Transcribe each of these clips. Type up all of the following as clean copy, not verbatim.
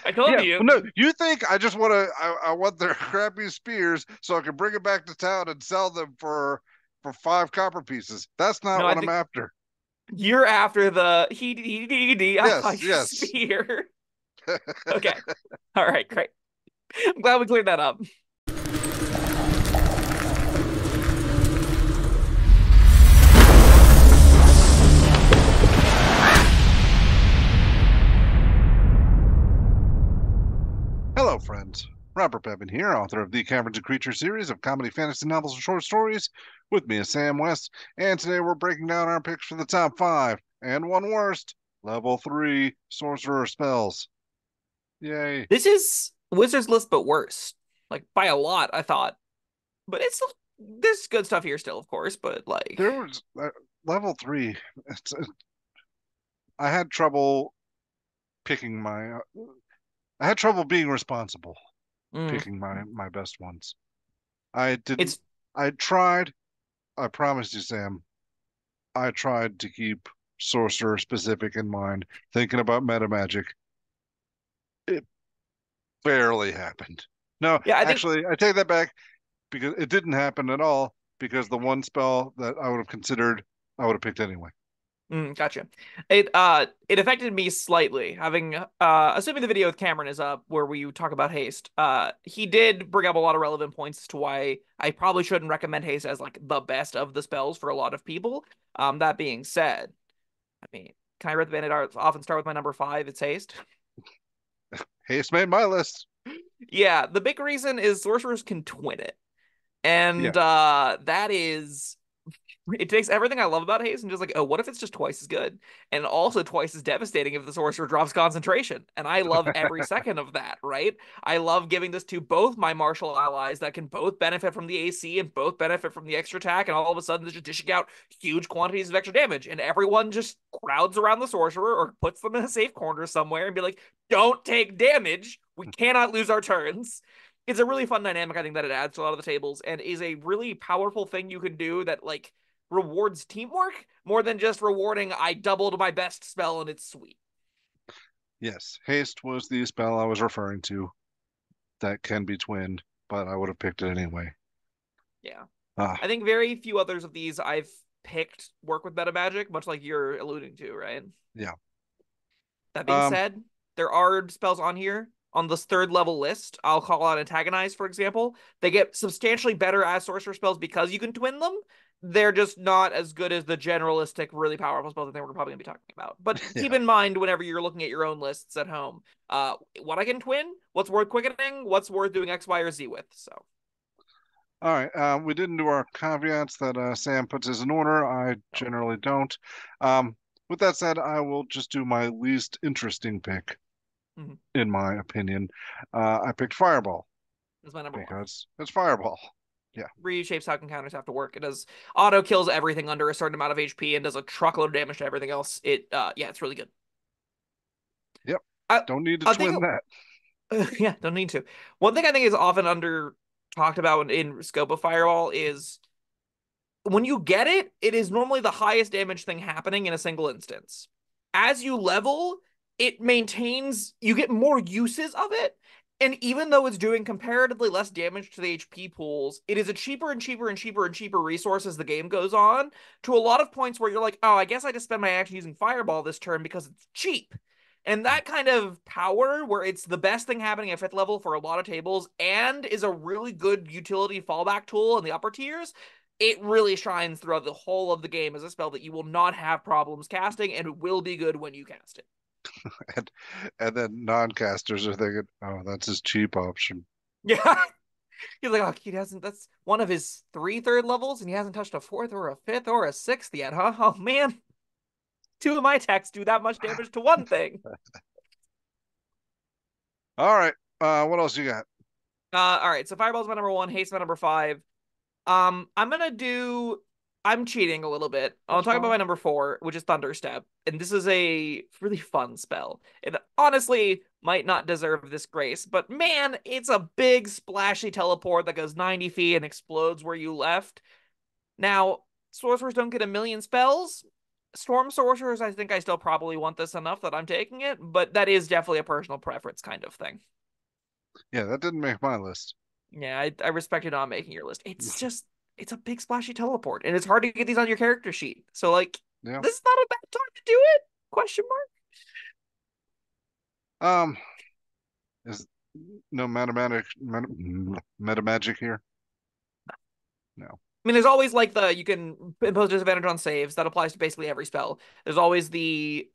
I told Yeah, you. no, you think I just want to? I want their crappy spears so I can bring it back to town and sell them for 5 copper pieces. That's not No, I what I'm think after. you're after the he I Yes, like your yes. spear. Okay. All right, great. I'm glad we cleared that up. Hello, friends. Robert Bevan here, author of the Caverns Creatures series of comedy, fantasy novels, and short stories. With me is Sam West, and today we're breaking down our picks for the top 5 and one worst, level 3 Sorcerer Spells. Yay. This is Wizard's list, but worse. Like by a lot, I thought. But it's still there's good stuff here still, of course, but like There was level 3. It's, I had trouble picking I had trouble being responsible mm, picking my best ones. I didn't. it's I tried. I promise you, Sam. I tried to keep sorcerer specific in mind, thinking about meta magic. It barely happened. No, yeah, I think actually, I take that back because it didn't happen at all because the one spell that I would have considered, I would have picked anyway. gotcha. It affected me slightly. Having assuming the video with Cameron is up where we talk about haste. He did bring up a lot of relevant points as to why I probably shouldn't recommend haste as like the best of the spells for a lot of people. That being said, I mean, can I rip the Bandit art often start with my number five? It's haste. Haste made my list. Yeah, the big reason is sorcerers can twin it. Yeah, And that is it takes everything I love about haste and just like, oh, what if it's just twice as good? And also twice as devastating if the sorcerer drops concentration. And I love every second of that, right? I love giving this to both my martial allies that can both benefit from the AC and both benefit from the extra attack, and all of a sudden they're just dishing out huge quantities of extra damage. And everyone just crowds around the sorcerer or puts them in a safe corner somewhere and be like, don't take damage. We cannot lose our turns. It's a really fun dynamic, I think, that it adds to a lot of the tables and is a really powerful thing you can do that like rewards teamwork more than just rewarding I doubled my best spell and it's sweet. yes. Haste was the spell I was referring to that can be twinned, but I would have picked it anyway. Yeah. Ah, I think very few others of these I've picked work with meta magic, much like you're alluding to, right? yeah. That being Um, said, there are spells on here on this third level list. I'll call out Antagonize, for example. They get substantially better as sorcerer spells because you can twin them. They're just not as good as the generalistic, really powerful spells that they we're probably going to be talking about. But keep yeah. in mind whenever you're looking at your own lists at home, what I can twin, what's worth quickening, what's worth doing X, Y, or Z with. So, All right. We didn't do our caveats that Sam puts as an order. I oh, generally don't. Um, with that said, I will just do my least interesting pick, mm-hmm. in my opinion. I picked Fireball That's my number one. because it's Fireball. Yeah. Reshapes how encounters have to work. It does auto kills everything under a certain amount of HP and does a truckload of damage to everything else. Yeah, it's really good. Yep. I Don't need to I think twin that. yeah, don't need to. One thing I think is often under talked about in scope of Fireball is when you get it, it is normally the highest damage thing happening in a single instance. As you level, it maintains, you get more uses of it. And even though it's doing comparatively less damage to the HP pools, it is a cheaper and cheaper and cheaper and cheaper resource as the game goes on to a lot of points where you're like, oh, I guess I just spend my action using Fireball this turn because it's cheap. And that kind of power, where it's the best thing happening at fifth level for a lot of tables and is a really good utility fallback tool in the upper tiers, it really shines throughout the whole of the game as a spell that you will not have problems casting and it will be good when you cast it. And, and then non-casters are thinking, oh, that's his cheap option. Yeah. He's like, oh, he hasn't, that's one of his three third levels and he hasn't touched a fourth or a fifth or a sixth yet, huh? Oh, man. Two of my attacks do that much damage to one thing. All right. What else you got? All right. So Fireball's my number one, Haste my number five. I'm gonna do. I'm cheating a little bit. I'll That's talk about fine. my number four, which is Thunderstep, and this is a really fun spell. It honestly might not deserve this grace, but man, it's a big splashy teleport that goes 90 feet and explodes where you left. Now, sorcerers don't get a million spells, Storm Sorcerers, I think I still probably want this enough that I'm taking it, but that is definitely a personal preference kind of thing. Yeah, that didn't make my list. Yeah, I respect you not making your list. It's just it's a big splashy teleport, and it's hard to get these on your character sheet. So like, Yeah. this is not a bad time to do it? Question mark. Um, is no meta magic here? No. I mean, there's always like you can impose disadvantage on saves. That applies to basically every spell. There's always the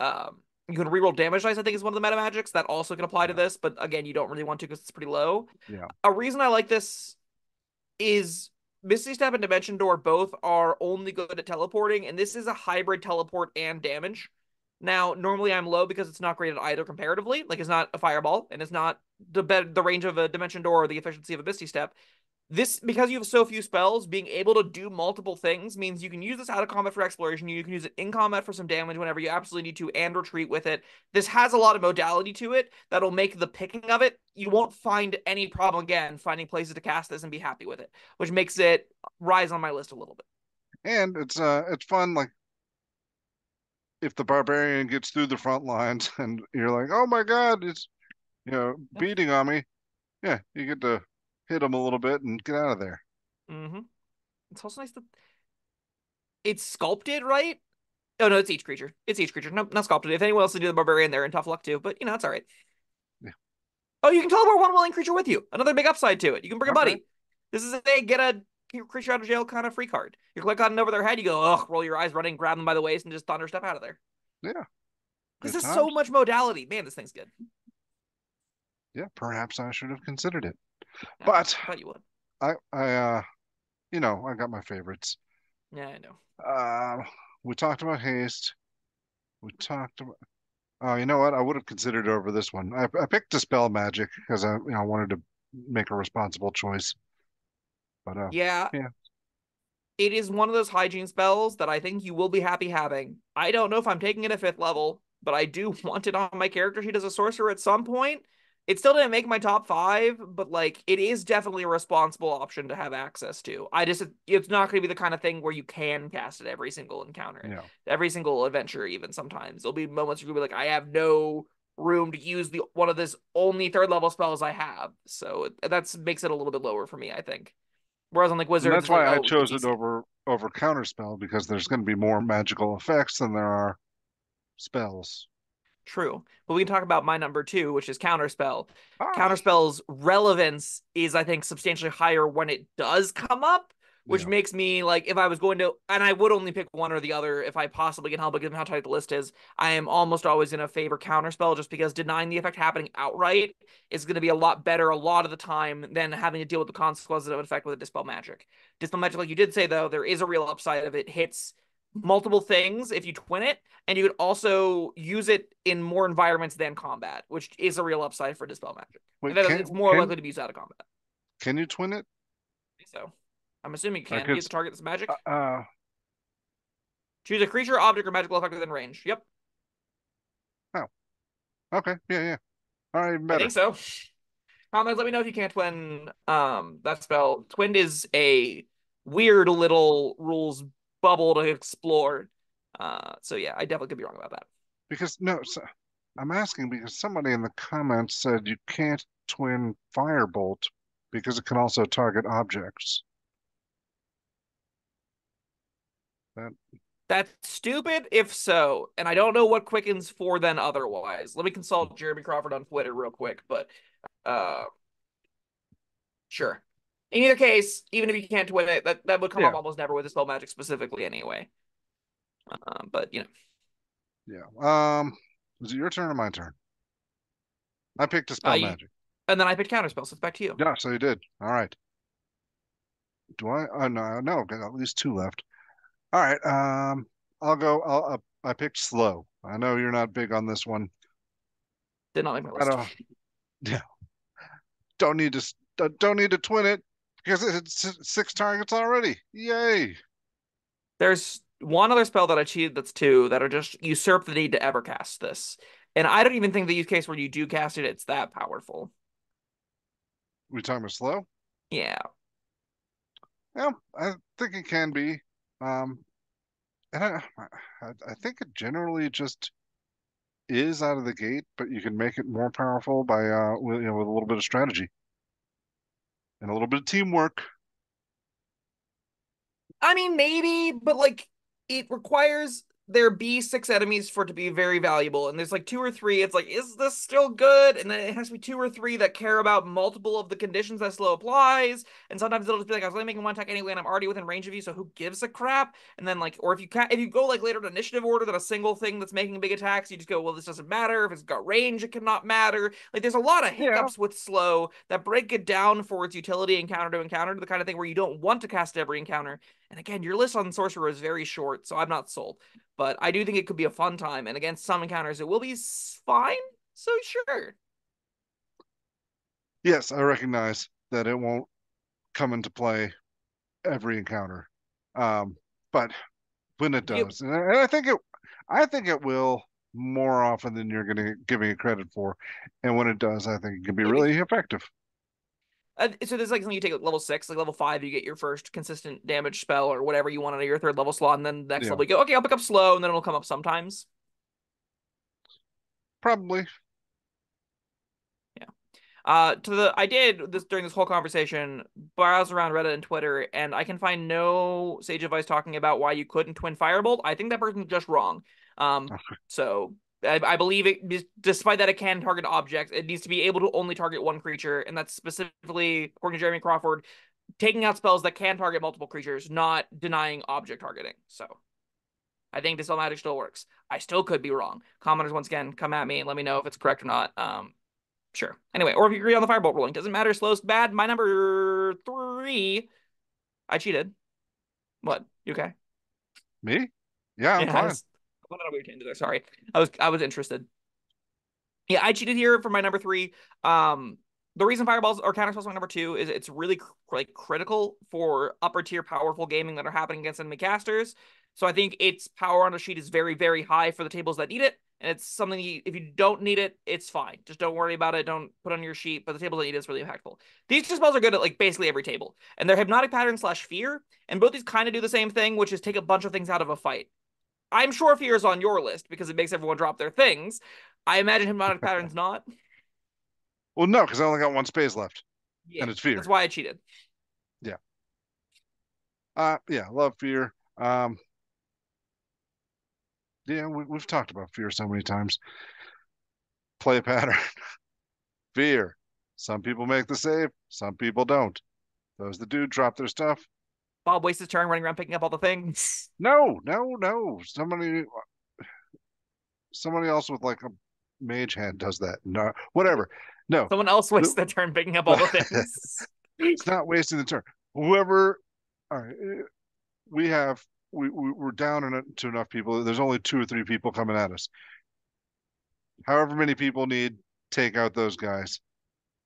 you can reroll damage dice. I think is one of the meta magics that also can apply to Yeah. this, but again, you don't really want to because it's pretty low. Yeah. A reason I like this is Misty Step and Dimension Door both are only good at teleporting, and this is a hybrid teleport and damage. Now, normally I'm low because it's not great at either comparatively. Like it's not a fireball, and it's not the range of a Dimension Door or the efficiency of a Misty Step. This, because you have so few spells, being able to do multiple things means you can use this out of combat for exploration. You can use it in combat for some damage whenever you absolutely need to, and retreat with it. This has a lot of modality to it that'll make the picking of it. You won't find any problem again finding places to cast this and be happy with it, which makes it rise on my list a little bit. And it's fun, like if the barbarian gets through the front lines and you're like, oh my god, it's Yeah. beating on me. Yeah, you get to hit him a little bit and get out of there. Mm-hmm. It's also nice that it's sculpted, right? Oh no, it's each creature. It's each creature. No, not sculpted. If anyone else to do the barbarian, they're in tough luck too. But it's all right. Yeah. Oh, you can teleport one willing creature with you. Another big upside to it. You can bring a Okay. buddy. This is a get a creature out of jail kind of free card. You click on it over their head, you go, ugh, roll your eyes, running, grab them by the waist, and just thunder step out of there. Yeah. This Good is so times. much modality. Man, this thing's good. Yeah, perhaps I should have considered it. Yeah, But I thought you would. I got my favorites. Yeah, I know. Uh, we talked about haste. We talked about. Oh, you know what? I would have considered over this one. I picked Dispel Magic because I wanted to make a responsible choice. But Yeah, yeah, it is one of those hygiene spells that I think you will be happy having. I don't know if I'm taking it at 5th level, but I do want it on my character sheet as a sorcerer at some point. It still didn't make my top 5, but like it is definitely a responsible option to have access to. It's not going to be the kind of thing where you can cast it every single encounter, yeah. every single adventure. Even sometimes there'll be moments where you'll be like, I have no room to use the one of this only 3rd level spells I have, so that makes it a little bit lower for me, I think. Whereas on like And Wizards, that's it's like, why I oh, it's chose it decent. over Counterspell because there's going to be more magical effects than there are spells. True. But we can talk about my number 2, which is Counterspell. Ah, Counterspell's relevance is, I think, substantially higher when it does come up, which yeah. makes me like, if I was going to, and I would only pick one or the other if I possibly can help it, given how tight the list is, I am almost always going to favor Counterspell just because denying the effect happening outright is going to be a lot better a lot of the time than having to deal with the consequences of an effect with a Dispel Magic. Dispel Magic, like you did say, though, there is a real upside of it hits multiple things if you twin it, and you could also use it in more environments than combat, which is a real upside for Dispel Magic. Wait, It's more likely to be used out of combat. can you twin it? So I'm assuming you can. Do you have to Because target this magic? Choose a creature, object, or magical effect within range. Yep, oh, okay, yeah, yeah. All right, even I better. think so. Comments, let me know if you can't twin that spell. Twinned is a weird little rules bubble to explore. So yeah, I definitely could be wrong about that. Because no, I'm asking because somebody in the comments said you can't twin Firebolt because it can also target objects. That That's stupid if so, and I don't know what quickens for then otherwise. Let me consult Jeremy Crawford on Twitter real quick, but uh sure. In either case, even if you can't win it, that would come up yeah, almost never with the spell magic specifically anyway. But yeah. Is it your turn or my turn? I picked a spell you magic. and then I picked counterspell, so it's back to you. Yeah, so you did. All right. Do I? Oh no, no. I've got at least two left. All right. I'll go. I picked slow. I know you're not big on this one. Did not make my I list. don't. Yeah. Don't need to twin it because it's six targets already. Yay! There's one other spell that I cheated that's two that are just usurp the need to ever cast this. And I don't even think the use case where you do cast it, it's that powerful. We talking about slow? Yeah. Yeah, I think it can be. Um, and I think it generally just is out of the gate, but you can make it more powerful by with a little bit of strategy and a little bit of teamwork. I mean, maybe, but like it requires there be six enemies for it to be very valuable. And there's like two or three. It's like, is this still good? And then it has to be two or three that care about multiple of the conditions that slow applies. And sometimes it'll just be like, I was only making one attack anyway, and I'm already within range of you, so who gives a crap? And then like, or if you go like later in initiative order than a single thing that's making big attacks, you just go, well, this doesn't matter. If it's got range, it cannot matter. Like there's a lot of Yeah, hiccups with slow that break it down for its utility encounter to encounter, the kind of thing where you don't want to cast every encounter. And again, your list on Sorcerer is very short, so I'm not sold. But I do think it could be a fun time. And against some encounters, it will be fine. So sure. yes, I recognize that it won't come into play every encounter, um, but when it You, does, and I think it will more often than you're going to giving it credit for, and when it does, I think it can be maybe. really effective. So there's like something you take like level 6, like level 5, you get your first consistent damage spell or whatever you want on your third level slot, and then the next Yeah, level you go, okay, I'll pick up slow, and then it'll come up sometimes. probably. Yeah. I did this during this whole conversation, browse around Reddit and Twitter, and I can find no sage advice talking about why you couldn't twin Firebolt. I think that person's just wrong. Um, so I believe it, despite that it can target objects, it needs to be able to only target one creature, and that's specifically, according to Jeremy Crawford, taking out spells that can target multiple creatures, not denying object targeting. So I think this magic still works. I still could be wrong. Commenters, once again, come at me and let me know if it's correct or not. Sure. Anyway, or if you agree on the firebolt ruling, doesn't matter. Slow's bad. My number three. I cheated. What? You okay? Me? Yeah, I'm Yeah, I fine. just went on a weird tangent there. Sorry. I was interested. Yeah, I cheated here for my number three. The reason fireballs are counter spells my number two is it's really like critical for upper tier powerful gaming that are happening against enemy casters. So I think its power on the sheet is very, very high for the tables that need it. And it's something if you don't need it, it's fine. Just don't worry about it. Don't put it on your sheet. But the tables that need it is really impactful. These two spells are good at like basically every table. And they're hypnotic pattern slash fear. And both these kind of do the same thing, which is take a bunch of things out of a fight. I'm sure fear is on your list because it makes everyone drop their things. I imagine hypnotic pattern's not. Well, no, because I only got one space left, Yeah, and it's that's fear. why I cheated. Yeah. Yeah, love fear. Yeah, we've talked about fear so many times. Play pattern, fear. Some people make the save, some people don't. Those that do drop their stuff. Bob wastes his turn running around picking up all the things. No, no, no. Somebody else with like a mage hand does that. No, whatever. No, Someone else wastes the, their turn picking up all the things. it's not wasting the turn. Whoever, all right, we have we're down to enough people. There's only two or three people coming at us. However many people need, take out those guys.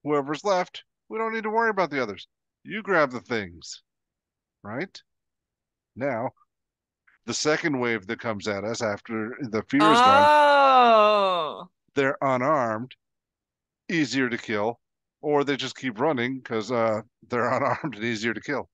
Whoever's left, we don't need to worry about the others. You grab the things, right? Now, the second wave that comes at us after the fear is gone, Oh. they're unarmed, easier to kill, or they just keep running because they're unarmed and easier to kill.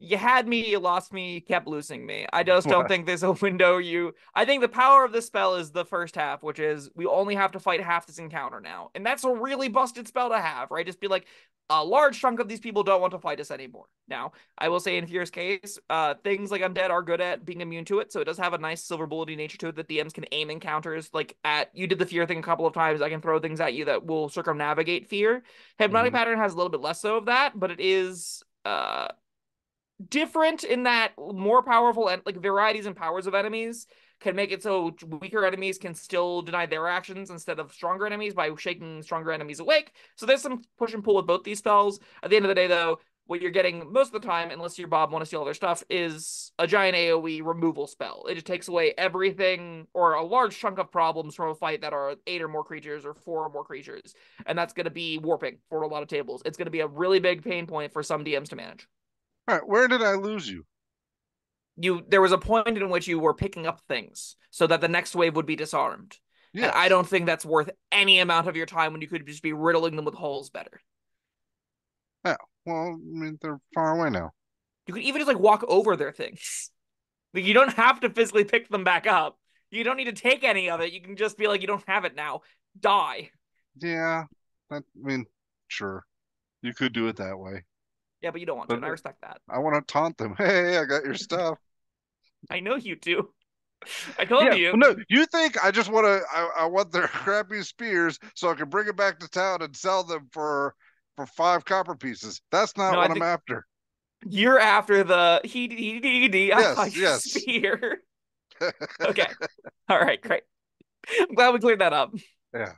You had me, you lost me, you kept losing me. I just don't think there's a window you. I think the power of this spell is the first half, which is we only have to fight half this encounter now. And that's a really busted spell to have, right? Just be like, a large chunk of these people don't want to fight us anymore. Now, I will say in Fear's case, things like Undead are good at being immune to it, so it does have a nice silver bullety nature to it that DMs can aim encounters. Like at you did the Fear thing a couple of times, I can throw things at you that will circumnavigate Fear. Hypnotic Mm-hmm. Pattern has a little bit less so of that, but it is different in that more powerful and like varieties and powers of enemies can make it so weaker enemies can still deny their actions instead of stronger enemies by shaking stronger enemies awake. So there's some push and pull with both these spells. At the end of the day, though, what you're getting most of the time, unless your Bob want to steal all their stuff, is a giant AoE removal spell. It just takes away everything or a large chunk of problems from a fight that are 8 or more creatures or 4 or more creatures. And that's going to be warping for a lot of tables. It's going to be a really big pain point for some DMs to manage. All right, where did I lose you? There was a point in which you were picking up things so that the next wave would be disarmed. And I Yes. don't think that's worth any amount of your time when you could just be riddling them with holes better. Yeah. Well, I mean, they're far away now. You can even just like walk over their things. Like, you don't have to physically pick them back up. You don't need to take any of it. You can just be like, you don't have it now. Die. Yeah, I mean, sure, you could do it that way, Yeah, but you don't want to, but and I respect that. I want to taunt them. Hey, I got your stuff. I know you do. I told Yeah, well, no, you. you think I just want to? I want their crappy spears so I can bring it back to town and sell them for 5 copper pieces. That's not No, I what I'm think after. you're after the he Yes, yes. spear. Okay. All right, great. I'm glad we cleared that up. Yeah.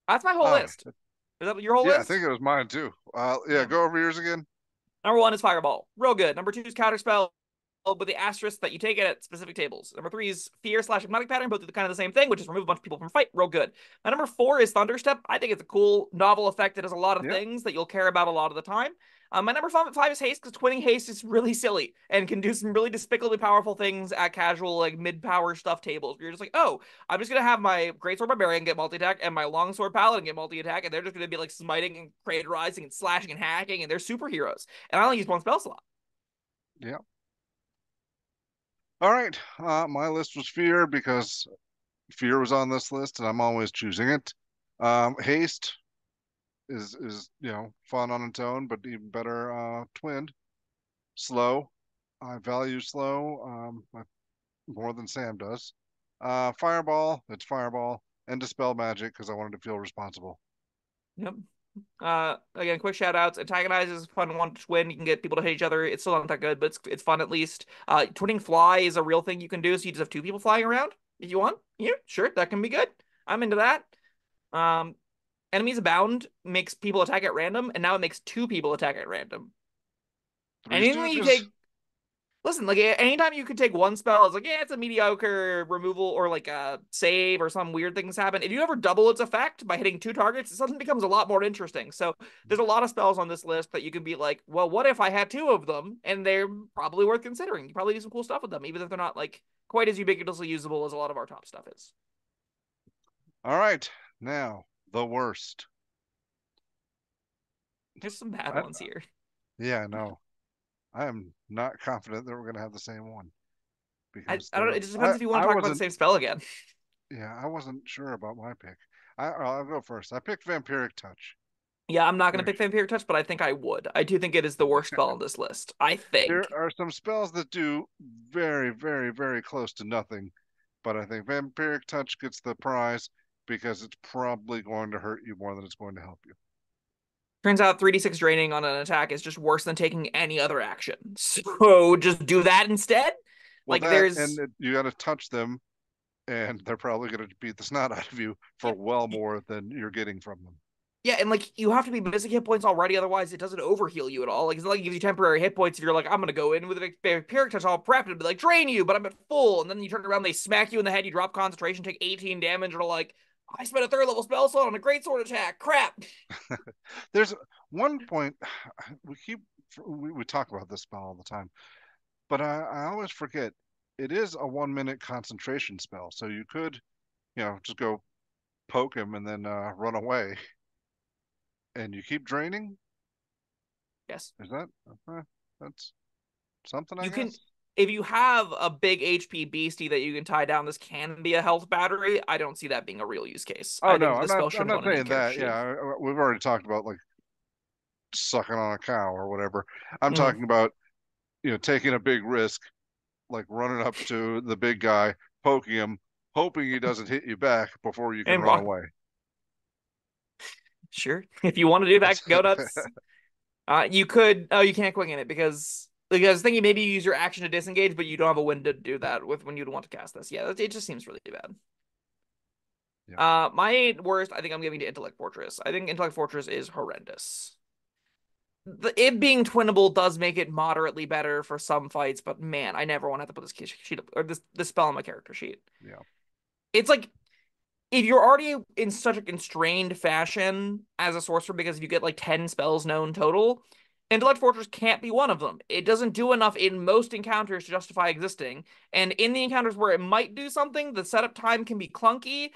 That's my whole Ah, list. Is that your whole yeah, I list? think it was mine too. Yeah, Yeah. go over yours again. Number one is Fireball. Real good. Number two is Counterspell with the asterisk that you take it at specific tables. Number three is Fear/Hypnotic Pattern, both do the kind of the same thing, which is remove a bunch of people from fight. Real good. My number four is Thunderstep. I think it's a cool novel effect that does a lot of Yeah. things that you'll care about a lot of the time. My number five is Haste, because twinning Haste is really silly and can do some really despicably powerful things at casual, like mid-power stuff tables. Where you're just like, oh, I'm just gonna have my Greatsword Barbarian get multi-attack and my Longsword Paladin get multi-attack, and they're just gonna be like smiting and Created Rising and slashing and hacking, and they're superheroes. And I only use one spell slot. Yeah. All right. My list was fear because fear was on this list, and I'm always choosing it. Haste is fun on its own, but even better twinned. Slow. I value slow more than Sam does. Fireball. It's fireball, and dispel magic because I wanted to feel responsible. Yep. Again, quick shout outs. Antagonize is a fun one to win. You can get people to hate each other. It's still not that good, but it's fun at least. Twinning fly is a real thing you can do. So you just have two people flying around if you want. Yeah, sure, that can be good. I'm into that. Um, Enemies abound makes people attack at random, and now it makes two people attack at random. Three Anything that you Stooges. take Listen, like anytime you could take one spell, it's like, yeah, it's a mediocre removal or like a save or some weird things happen. If you ever double its effect by hitting two targets, it suddenly becomes a lot more interesting. So there's a lot of spells on this list that you can be like, well, what if I had two of them? And they're probably worth considering. You probably do some cool stuff with them, even if they're not like quite as ubiquitously usable as a lot of our top stuff is. All right. Now the worst. There's some bad I, ones here. yeah, no, I am not confident that we're gonna have the same one because I don't know. there. It just depends if you want I to talk about the wasn't. same spell again. Yeah, I wasn't sure about my pick. I'll go first. I picked Vampiric Touch. Yeah, I'm not going to Here, pick Vampire Touch, but I think I would. I do think it is the worst spell on this list. I here think. are some spells that do very, very, very close to nothing, but I think Vampiric Touch gets the prize because it's probably going to hurt you more than it's going to help you. Turns out 3d6 draining on an attack is just worse than taking any other action. So just do that instead. Well, Like that and there's you got to touch them, and they're probably going to beat the snot out of you for yeah, well more than you're getting from them. yeah, and like you have to be missing hit points already, otherwise it doesn't overheal you at all. Like it's not like it gives you temporary hit points if you're like, I'm gonna go in with a Vampiric Touch all prepped and be like, drain you, but I'm at full, and then you turn around, they smack you in the head, you drop concentration, take 18 damage, and are like, I spent a third level spell slot on a great sword attack. Crap. There's one point we keep we talk about this spell all the time, but I always forget it is a 1 minute concentration spell, so you could just go poke him and then run away, and you keep draining. Yes. Is that that's something, I You can guess? if you have a big HP beastie that you can tie down, this can be a health battery. I don't see that being a real use case. Oh I no, think this spell I'm should have not gone in the saying character that. sheet. Yeah, we've already talked about like sucking on a cow or whatever. I'm Mm. talking about taking a big risk, like running up to the big guy, poking him, hoping he doesn't hit you back before you can And run walk. away. Sure. If you want to do that, go nuts. You could. Oh, you can't quick in it because I was thinking maybe you use your action to disengage, but you don't have a window to do that with when you'd want to cast this. Yeah, it just seems really bad. Yeah. My worst, I think I'm giving to Intellect Fortress. I think Intellect Fortress is horrendous. It being twinnable does make it moderately better for some fights, but man, I never want to have to put this sheet up, or this spell on my character sheet. Yeah. It's like if you're already in such a constrained fashion as a sorcerer because you get like 10 spells known total, Intellect Fortress can't be one of them. It doesn't do enough in most encounters to justify existing. And in the encounters where it might do something, the setup time can be clunky.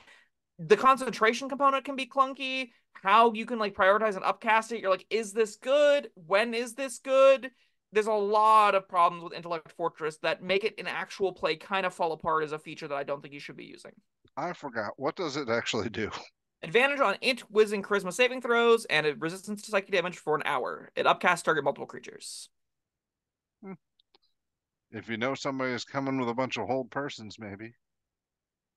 the concentration component can be clunky. How you can like prioritize and upcast it. You're like, is this good? When is this good? There's a lot of problems with Intellect Fortress that make it in actual play kind of fall apart as a feature that I don't think you should be using. I forgot. What does it actually do? Advantage on int, whiz, and charisma saving throws, and a resistance to psychic damage for an hour. It upcasts target multiple creatures. Hmm. If you know somebody is coming with a bunch of hold persons, maybe.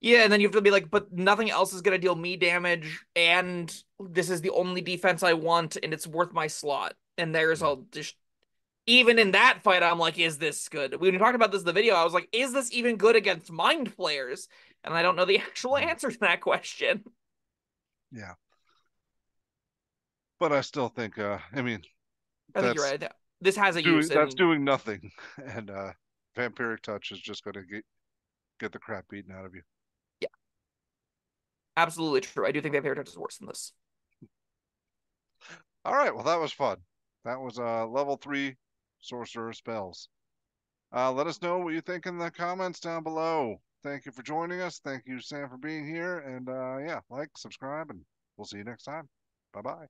Yeah, and then you have to be like, but nothing else is going to deal me damage, and this is the only defense I want, and it's worth my slot. And there's Yeah. all just even in that fight, I'm like, is this good? When we talked about this in the video, I was like, is this even good against mind players? And I don't know the actual Hmm. answer to that question. Yeah. But I still think, I mean, I think you're that's right. This has a use, and doing nothing, and vampiric touch is just going to get the crap beaten out of you. yeah, absolutely true. I do think Vampire Touch is worse than this. All right, well, that was fun. That was level 3 Sorcerer Spells. Let us know what you think in the comments down below. Thank you for joining us. Thank you, Sam, for being here. And yeah, like, subscribe, and we'll see you next time. Bye bye.